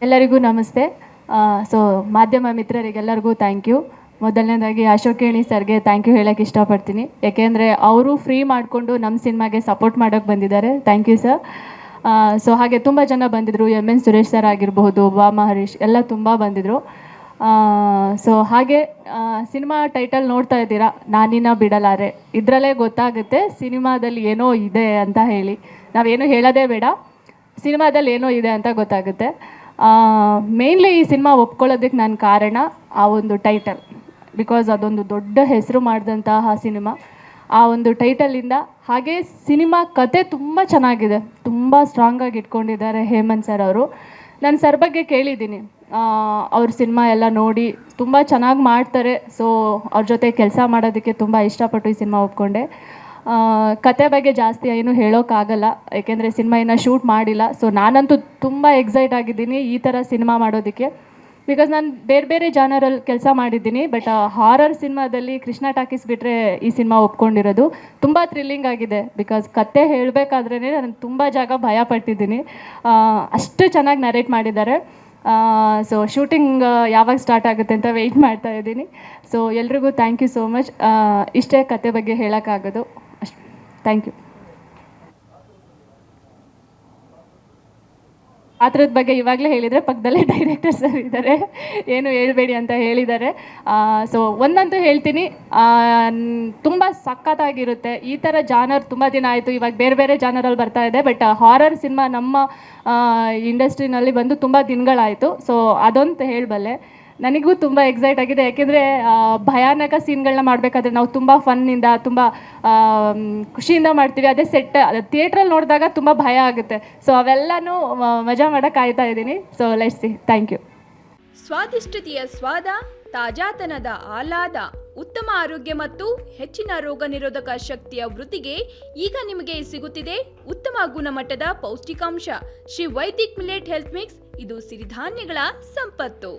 ಎಲ್ಲರಿಗೂ ನಮಸ್ತೆ. ಸೊ ಮಾಧ್ಯಮ ಮಿತ್ರರಿಗೆಲ್ಲರಿಗೂ ಥ್ಯಾಂಕ್ ಯು. ಮೊದಲನೇದಾಗಿ ಅಶೋಕೇಣಿ ಸರ್ಗೆ ಥ್ಯಾಂಕ್ ಯು ಹೇಳೋಕ್ಕೆ ಇಷ್ಟಪಡ್ತೀನಿ. ಯಾಕೆಂದರೆ ಅವರು ಫ್ರೀ ಮಾಡಿಕೊಂಡು ನಮ್ಮ ಸಿನಿಮಾಗೆ ಸಪೋರ್ಟ್ ಮಾಡೋಕ್ಕೆ ಬಂದಿದ್ದಾರೆ. Thank you sir. ಸೊ ಹಾಗೆ ತುಂಬ ಜನ ಬಂದಿದ್ದರು. ಎಮ್ ಸುರೇಶ್ ಸರ್ ಆಗಿರಬಹುದು, ವಾಮ ಹರೀಶ್ ಎಲ್ಲ ತುಂಬ ಬಂದಿದ್ದರು. ಸೊ ಹಾಗೆ ಸಿನಿಮಾ ಟೈಟಲ್ ನೋಡ್ತಾ ಇದ್ದೀರಾ, ನಾನಿನ್ನ ಬಿಡಲಾರೆ. ಇದರಲ್ಲೇ ಗೊತ್ತಾಗುತ್ತೆ ಸಿನಿಮಾದಲ್ಲಿ ಏನೋ ಇದೆ ಅಂತ ಹೇಳಿ. ನಾವೇನು ಹೇಳೋದೇ ಬೇಡ, ಸಿನಿಮಾದಲ್ಲಿ ಏನೋ ಇದೆ ಅಂತ ಗೊತ್ತಾಗುತ್ತೆ. ಮೇನ್ಲಿ ಈ ಸಿನಿಮಾ ಒಪ್ಕೊಳ್ಳೋದಕ್ಕೆ ನನ್ನ ಕಾರಣ ಆ ಒಂದು ಟೈಟಲ್. ಬಿಕಾಸ್ ಅದೊಂದು ದೊಡ್ಡ ಹೆಸರು ಮಾಡಿದಂತಹ ಸಿನಿಮಾ. ಆ ಒಂದು ಟೈಟಲಿಂದ, ಹಾಗೆ ಸಿನಿಮಾ ಕತೆ ತುಂಬ ಚೆನ್ನಾಗಿದೆ, ತುಂಬ ಸ್ಟ್ರಾಂಗಾಗಿ ಇಟ್ಕೊಂಡಿದ್ದಾರೆ ಹೇಮಂತ್ ಸರ್ ಅವರು. ನಾನು ಸರ್ ಬಗ್ಗೆ ಕೇಳಿದ್ದೀನಿ, ಅವ್ರ ಸಿನಿಮಾ ಎಲ್ಲ ನೋಡಿ ತುಂಬ ಚೆನ್ನಾಗಿ ಮಾಡ್ತಾರೆ. ಸೊ ಅವ್ರ ಜೊತೆ ಕೆಲಸ ಮಾಡೋದಕ್ಕೆ ತುಂಬ ಇಷ್ಟಪಟ್ಟು ಈ ಸಿನಿಮಾ ಒಪ್ಕೊಂಡೆ. ಕತೆ ಬಗ್ಗೆ ಜಾಸ್ತಿ ಏನು ಹೇಳೋಕ್ಕಾಗಲ್ಲ, ಏಕೆಂದರೆ ಸಿನಿಮಾ ಇನ್ನೂ ಶೂಟ್ ಮಾಡಿಲ್ಲ. ಸೊ ನಾನಂತೂ ತುಂಬ ಎಕ್ಸೈಟ್ ಆಗಿದ್ದೀನಿ ಈ ಥರ ಸಿನಿಮಾ ಮಾಡೋದಕ್ಕೆ. ಬಿಕಾಸ್ ನಾನು ಬೇರೆ ಬೇರೆ ಜಾನರಲ್ಲಿ ಕೆಲಸ ಮಾಡಿದ್ದೀನಿ, ಬಟ್ ಹಾರರ್ ಸಿನಿಮಾದಲ್ಲಿ ಕೃಷ್ಣ ಟಾಕೀಸ್ ಬಿಟ್ಟರೆ ಈ ಸಿನಿಮಾ ಒಪ್ಕೊಂಡಿರೋದು. ತುಂಬ ಥ್ರಿಲ್ಲಿಂಗ್ ಆಗಿದೆ. ಬಿಕಾಸ್ ಕತೆ ಹೇಳಬೇಕಾದ್ರೇ ನಾನು ತುಂಬ ಜಾಗ ಭಯ ಪಟ್ಟಿದ್ದೀನಿ. ಅಷ್ಟು ಚೆನ್ನಾಗಿ ನರೇಟ್ ಮಾಡಿದ್ದಾರೆ. ಸೊ ಶೂಟಿಂಗ್ ಯಾವಾಗ ಸ್ಟಾರ್ಟ್ ಆಗುತ್ತೆ ಅಂತ ವೆಯ್ಟ್ ಮಾಡ್ತಾ ಇದ್ದೀನಿ. ಸೊ ಎಲ್ರಿಗೂ ಥ್ಯಾಂಕ್ ಯು ಸೋ ಮಚ್. ಇಷ್ಟೇ ಕತೆ ಬಗ್ಗೆ ಹೇಳೋಕ್ಕಾಗೋದು, ಅಷ್ಟು. Thank you. ಪಾತ್ರದ ಬಗ್ಗೆ ಇವಾಗಲೇ ಹೇಳಿದರೆ, ಪಕ್ಕದಲ್ಲೇ ಡೈರೆಕ್ಟರ್ ಸರ್ ಇದ್ದಾರೆ, ಏನು ಹೇಳ್ಬೇಡಿ ಅಂತ ಹೇಳಿದ್ದಾರೆ. ಸೊ ಒಂದಂತೂ ಹೇಳ್ತೀನಿ, ತುಂಬ ಸಖತ್ತಾಗಿರುತ್ತೆ. ಈ ಥರ ಜಾನರ್ ತುಂಬ ದಿನ ಆಯಿತು, ಇವಾಗ ಬೇರೆ ಬೇರೆ ಜಾನರಲ್ಲಿ ಬರ್ತಾ ಇದೆ. ಬಟ್ ಹಾರರ್ ಸಿನಿಮಾ ನಮ್ಮ ಇಂಡಸ್ಟ್ರಿನಲ್ಲಿ ಬಂದು ತುಂಬ ದಿನಗಳಾಯಿತು. ಸೊ ಅದೊಂದು ಹೇಳಬಲ್ಲೆ. ನನಗೂ ತುಂಬ ಎಕ್ಸೈಟ್ ಆಗಿದೆ. ಯಾಕೆಂದರೆ ಭಯಾನಕ ಸೀನ್ಗಳನ್ನ ಮಾಡಬೇಕಾದ್ರೆ ನಾವು ತುಂಬ ಫನ್ನಿಂದ, ತುಂಬ ಖುಷಿಯಿಂದ ಮಾಡ್ತೀವಿ. ಅದೇ ಥಿಯೇಟ್ರಲ್ಲಿ ನೋಡಿದಾಗ ತುಂಬ ಭಯ ಆಗುತ್ತೆ. ಸೊ ಅವೆಲ್ಲನೂ ಮಜಾ ಮಾಡೋಕ್ಕೆ ಕಾಯ್ತಾ ಇದ್ದೀನಿ. So let's see. Thank you. ಸ್ವಾದಿಷ್ಟತೆಯ ಸ್ವಾದ, ತಾಜಾತನದ ಆಹ್ಲಾದ, ಉತ್ತಮ ಆರೋಗ್ಯ ಮತ್ತು ಹೆಚ್ಚಿನ ರೋಗ ನಿರೋಧಕ ಶಕ್ತಿಯ ವೃದ್ಧಿಗೆ ಈಗ ನಿಮಗೆ ಸಿಗುತ್ತಿದೆ ಉತ್ತಮ ಗುಣಮಟ್ಟದ ಪೌಷ್ಟಿಕಾಂಶ. Shri Vaidik millet health mix. ಇದು ಸಿರಿಧಾನ್ಯಗಳ ಸಂಪತ್ತು.